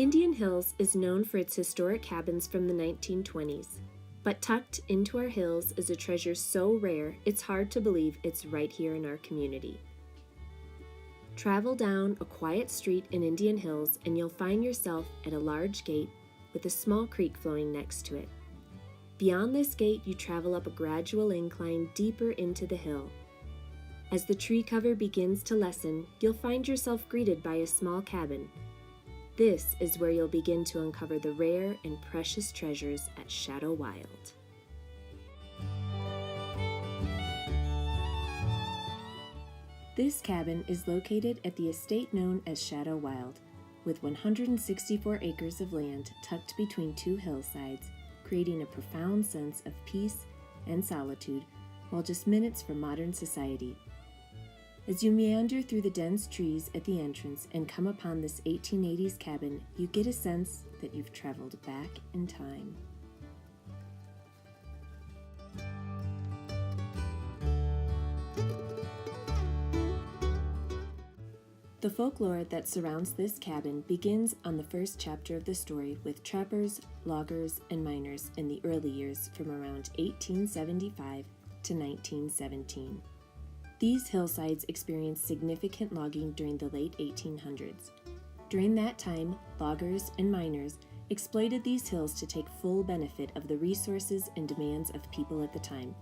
Indian Hills is known for its historic cabins from the 1920s, but tucked into our hills is a treasure so rare it's hard to believe it's right here in our community. Travel down a quiet street in Indian Hills and you'll find yourself at a large gate with a small creek flowing next to it. Beyond this gate, you travel up a gradual incline deeper into the hill. As the tree cover begins to lessen, you'll find yourself greeted by a small cabin. This is where you'll begin to uncover the rare and precious treasures at Shadow Wild. This cabin is located at the estate known as Shadow Wild, with 164 acres of land tucked between two hillsides, creating a profound sense of peace and solitude while just minutes from modern society. As you meander through the dense trees at the entrance and come upon this 1880s cabin, you get a sense that you've traveled back in time. The folklore that surrounds this cabin begins on the first chapter of the story with trappers, loggers, and miners in the early years from around 1875 to 1917. These hillsides experienced significant logging during the late 1800s. During that time, loggers and miners exploited these hills to take full benefit of the resources and demands of people at the time.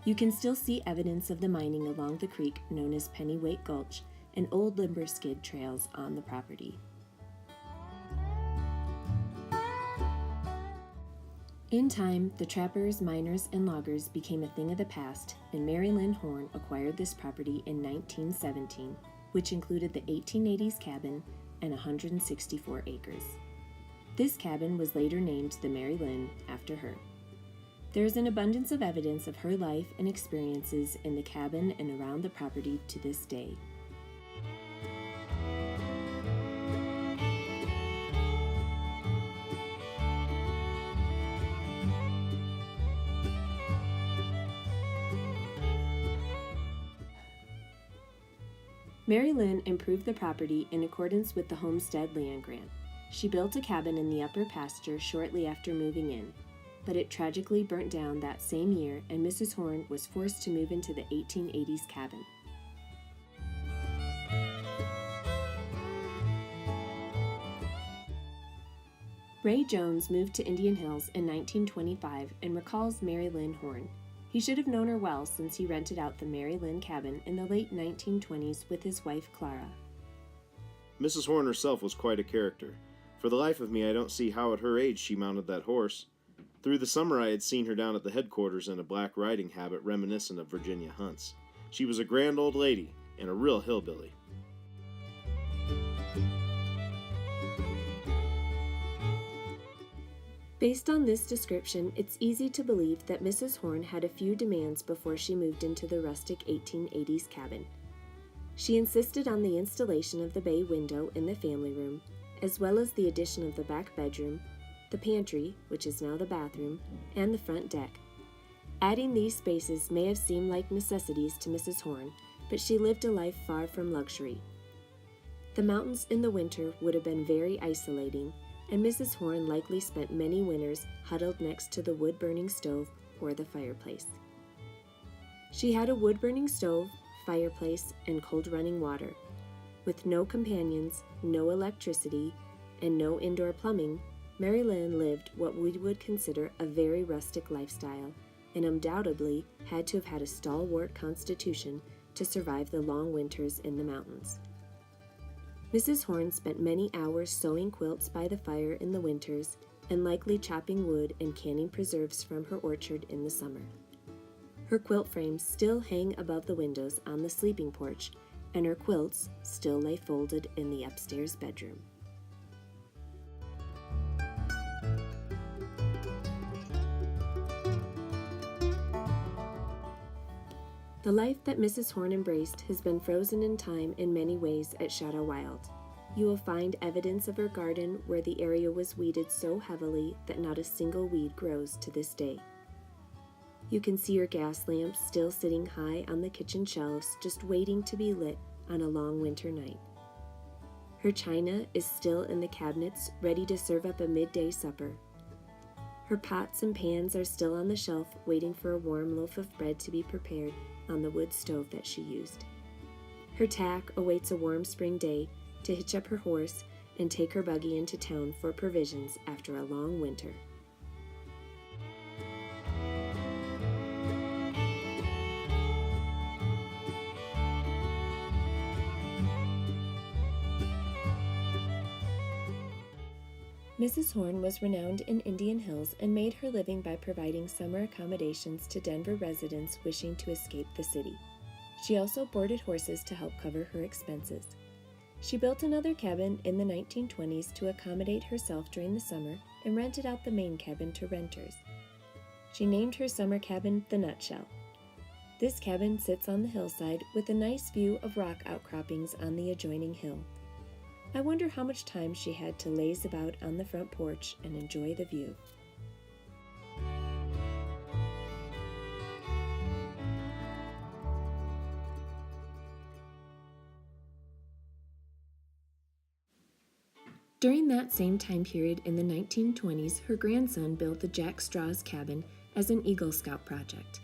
You can still see evidence of the mining along the creek known as Pennyweight Gulch and old limber skid trails on the property. In time, the trappers, miners, and loggers became a thing of the past, and Mary Lynn Horne acquired this property in 1917, which included the 1880s cabin and 164 acres. This cabin was later named the Mary Lynn after her. There is an abundance of evidence of her life and experiences in the cabin and around the property to this day. Mary Lynn improved the property in accordance with the Homestead Land Grant. She built a cabin in the upper pasture shortly after moving in, but it tragically burnt down that same year and Mrs. Horne was forced to move into the 1880s cabin. Ray Jones moved to Indian Hills in 1925 and recalls Mary Lynn Horne. He should have known her well since he rented out the Mary Lynn cabin in the late 1920s with his wife Clara. Mrs. Horne herself was quite a character. For the life of me, I don't see how at her age she mounted that horse. Through the summer I had seen her down at the headquarters in a black riding habit reminiscent of Virginia hunts. She was a grand old lady and a real hillbilly. Based on this description, it's easy to believe that Mrs. Horne had a few demands before she moved into the rustic 1880s cabin. She insisted on the installation of the bay window in the family room, as well as the addition of the back bedroom, the pantry, which is now the bathroom, and the front deck. Adding these spaces may have seemed like necessities to Mrs. Horne, but she lived a life far from luxury. The mountains in the winter would have been very isolating, and Mrs. Horne likely spent many winters huddled next to the wood-burning stove or the fireplace. She had a wood-burning stove, fireplace, and cold running water. With no companions, no electricity, and no indoor plumbing, Mary Lynn lived what we would consider a very rustic lifestyle, and undoubtedly had to have had a stalwart constitution to survive the long winters in the mountains. Mrs. Horne spent many hours sewing quilts by the fire in the winters and likely chopping wood and canning preserves from her orchard in the summer. Her quilt frames still hang above the windows on the sleeping porch, and her quilts still lay folded in the upstairs bedroom. The life that Mrs. Horne embraced has been frozen in time in many ways at Shadow Wild. You will find evidence of her garden where the area was weeded so heavily that not a single weed grows to this day. You can see her gas lamps still sitting high on the kitchen shelves, just waiting to be lit on a long winter night. Her china is still in the cabinets, ready to serve up a midday supper. Her pots and pans are still on the shelf, waiting for a warm loaf of bread to be prepared on the wood stove that she used. Her tack awaits a warm spring day to hitch up her horse and take her buggy into town for provisions after a long winter. Mrs. Horn was renowned in Indian Hills and made her living by providing summer accommodations to Denver residents wishing to escape the city. She also boarded horses to help cover her expenses. She built another cabin in the 1920s to accommodate herself during the summer and rented out the main cabin to renters. She named her summer cabin the Nutshell. This cabin sits on the hillside with a nice view of rock outcroppings on the adjoining hill. I wonder how much time she had to laze about on the front porch and enjoy the view. During that same time period in the 1920s, her grandson built the Jack Straw's cabin as an Eagle Scout project.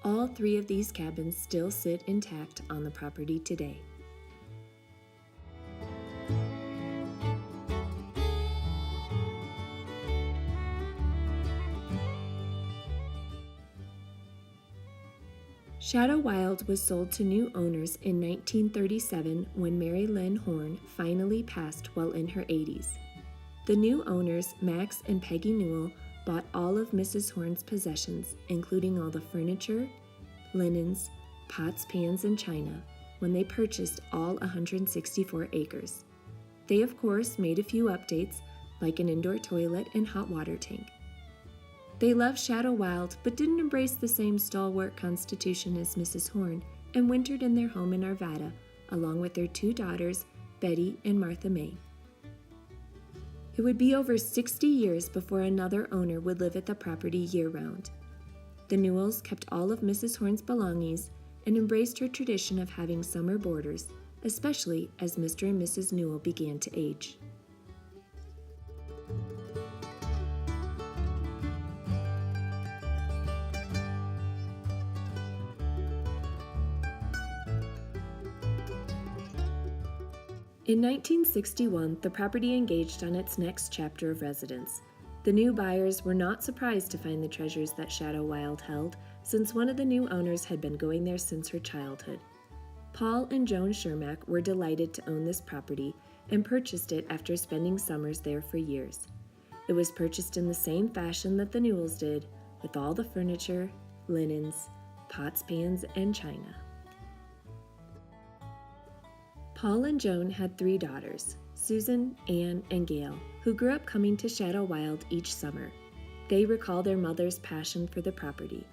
All three of these cabins still sit intact on the property today. Shadow Wild was sold to new owners in 1937 when Mary Lynn Horn finally passed while in her 80s. The new owners, Max and Peggy Newell, bought all of Mrs. Horn's possessions, including all the furniture, linens, pots, pans, and china, when they purchased all 164 acres. They, of course, made a few updates, like an indoor toilet and hot water tank. They loved Shadow Wild, but didn't embrace the same stalwart constitution as Mrs. Horn, and wintered in their home in Arvada, along with their two daughters, Betty and Martha May. It would be over 60 years before another owner would live at the property year-round. The Newells kept all of Mrs. Horn's belongings and embraced her tradition of having summer boarders, especially as Mr. and Mrs. Newell began to age. In 1961, the property engaged on its next chapter of residence. The new buyers were not surprised to find the treasures that Shadow Wild held, since one of the new owners had been going there since her childhood. Paul and Joan Shermack were delighted to own this property and purchased it after spending summers there for years. It was purchased in the same fashion that the Newells did, with all the furniture, linens, pots, pans, and china. Paul and Joan had 3 daughters, Susan, Anne, and Gail, who grew up coming to Shadow Wild each summer. They recall their mother's passion for the property.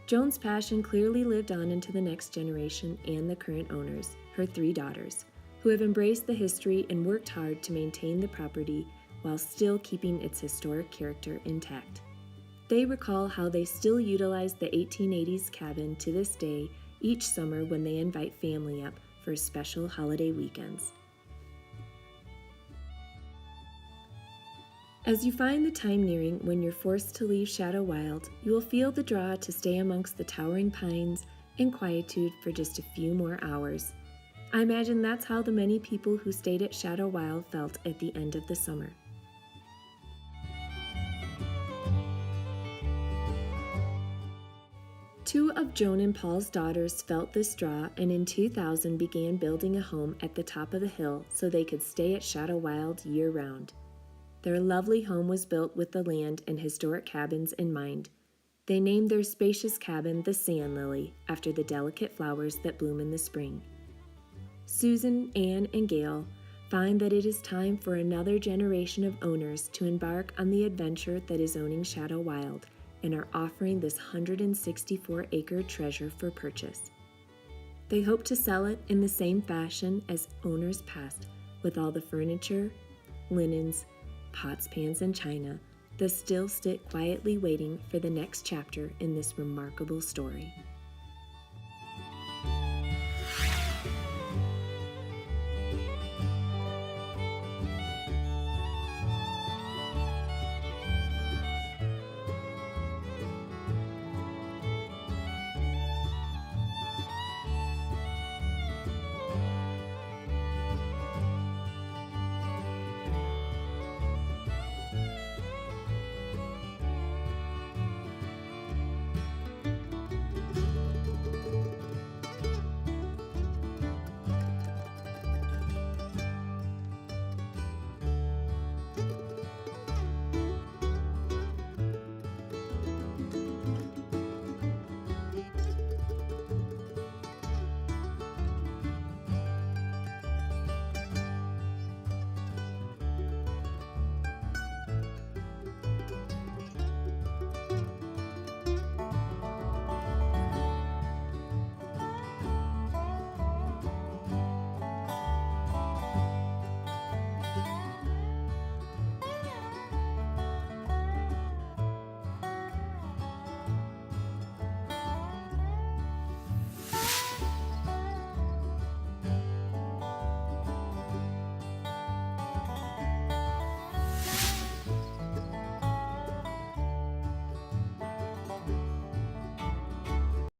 Joan's passion clearly lived on into the next generation and the current owners, her 3 daughters, who have embraced the history and worked hard to maintain the property while still keeping its historic character intact. They recall how they still utilize the 1880s cabin to this day each summer when they invite family up for special holiday weekends. As you find the time nearing when you're forced to leave Shadow Wild, you will feel the draw to stay amongst the towering pines in quietude for just a few more hours. I imagine that's how the many people who stayed at Shadow Wild felt at the end of the summer. Two of Joan and Paul's daughters felt this draw and in 2000 began building a home at the top of the hill so they could stay at Shadow Wild year-round. Their lovely home was built with the land and historic cabins in mind. They named their spacious cabin the Sand Lily, after the delicate flowers that bloom in the spring. Susan, Anne, and Gail find that it is time for another generation of owners to embark on the adventure that is owning Shadow Wild, and are offering this 164-acre treasure for purchase. They hope to sell it in the same fashion as owners past, with all the furniture, linens, pots, pans, and china that still sit quietly waiting for the next chapter in this remarkable story.